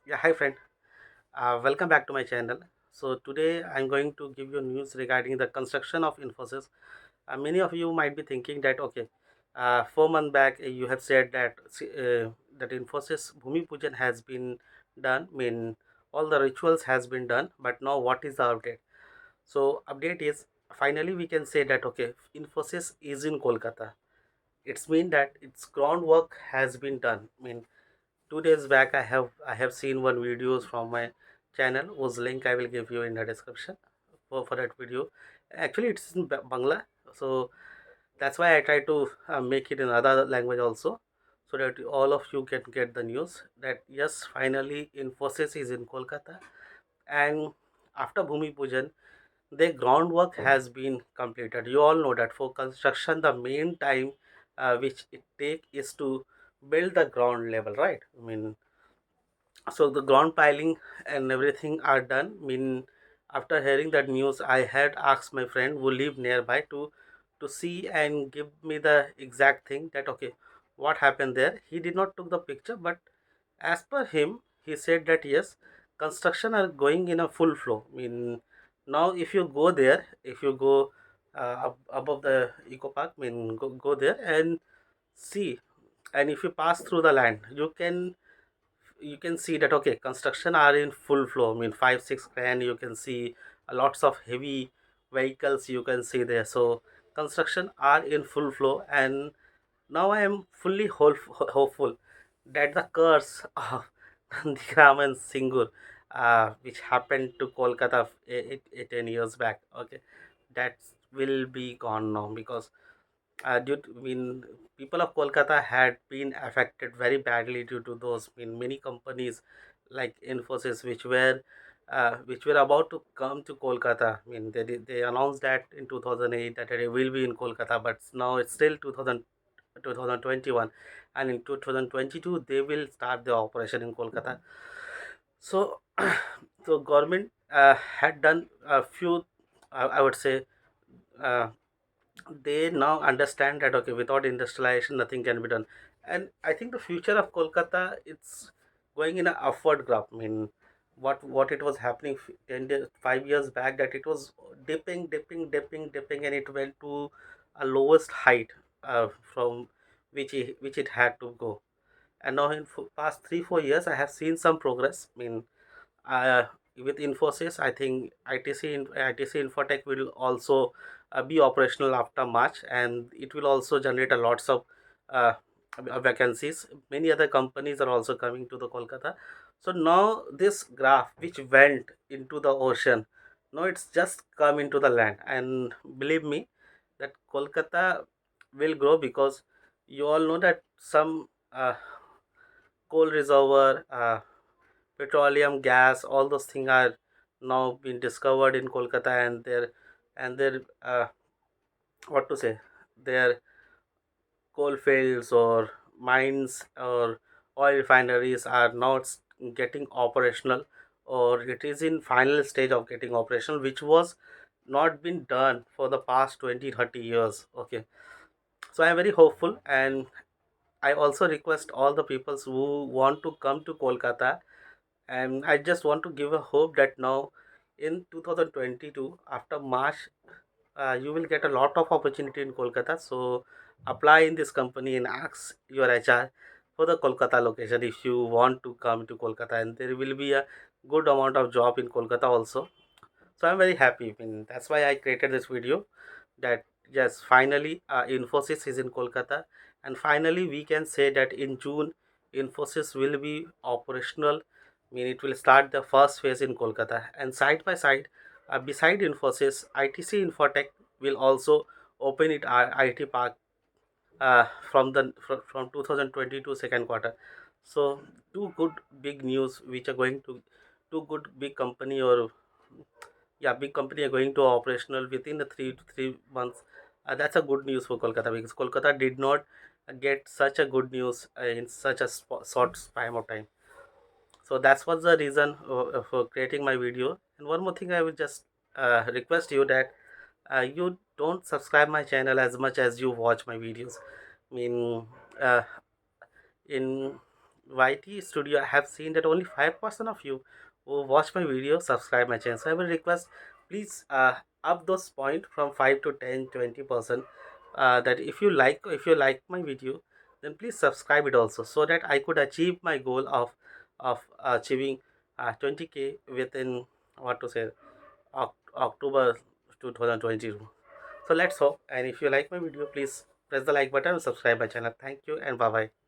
Yeah, hi friend. Welcome back to my channel. So today I'm going to give you news regarding the construction of Infosys. Many of you might be thinking that okay, 4 months back you have said that that Infosys Bhumi Pujan has been done. All the rituals has been done, but now what is the update? So update is finally we can say that okay, Infosys is in Kolkata. It's mean that its groundwork has been done. 2 days back I have seen one videos from my channel whose link I will give you in the description for that video. Actually it's in Bangla, so that's why I try to make it in other language also, so that all of you can get the news that yes, finally Infosys is in Kolkata. And after Bhumi Pujan the groundwork has been completed. You all know that for construction the main time which it take is to build the ground level, right? So the ground piling and everything are done. After hearing that news I had asked my friend who live nearby to see and give me the exact thing that okay, what happened there. He did not took the picture, but as per him he said that yes, construction are going in a full flow. Now if you go there, if you go above the eco park, go there and see, and if you pass through the land you can see that okay, construction are in full flow. 5-6 grand you can see, lots of heavy vehicles you can see there. So construction are in full flow, and now I am fully hopeful that the curse of Nandikram and Singur, which happened to Kolkata 10 years back, okay, that will be gone now. Because due to, people of Kolkata had been affected very badly due to those. Many companies like Infosys, which were about to come to Kolkata. They announced that in 2008 that they will be in Kolkata, but now it's still 2021, and in 2022 they will start the operation in Kolkata. So, so government had done a few, I would say. Uh, they now understand that okay, without industrialization nothing can be done. And I think the future of Kolkata, it's going in an upward graph. What it was happening 10 years, 5 years back, that it was dipping and it went to a lowest height from which it had to go. And now in past 3-4 years I have seen some progress. uh, with Infosys, I think ITC Infotech will also be operational after March, and it will also generate a lots of uh, vacancies. Many other companies are also coming to the Kolkata. So now this graph which went into the ocean, now it's just come into the land, and believe me that Kolkata will grow, because you all know that some coal reservoir, petroleum, gas, all those things are now been discovered in Kolkata, and their what to say, their coal fields or mines or oil refineries are not getting operational, or it is in final stage of getting operational, which was not been done for the past 20-30 years. Okay, so I am very hopeful, and I also request all the people who want to come to Kolkata. And I just want to give a hope that now in 2022 after March, you will get a lot of opportunity in Kolkata. So apply in this company and ask your HR for the Kolkata location if you want to come to Kolkata, and there will be a good amount of job in Kolkata also. So I'm very happy. That's why I created this video, that yes, finally Infosys is in Kolkata, and finally we can say that in June Infosys will be operational. It will start the first phase in Kolkata, and side by side, beside Infosys, ITC Infotech will also open it IT park from 2022 second quarter. So two good big news which are going to, two good big company, or yeah, big company are going to operational within the 3 to 3 months. That's a good news for Kolkata, because Kolkata did not get such a good news in such a short span of time. So that's was the reason for creating my video. And one more thing I will just request you that you don't subscribe my channel as much as you watch my videos. I mean uh, in YT Studio, I have seen that only 5% of you who watch my video subscribe my channel. So I will request, please up those point from 5 to 10, 20%. That if you like my video, then please subscribe it also, so that I could achieve my goal of achieving 20K within, what to say, October 2022. So let's hope. And if you like my video, please press the like button and subscribe my channel. Thank you and bye bye.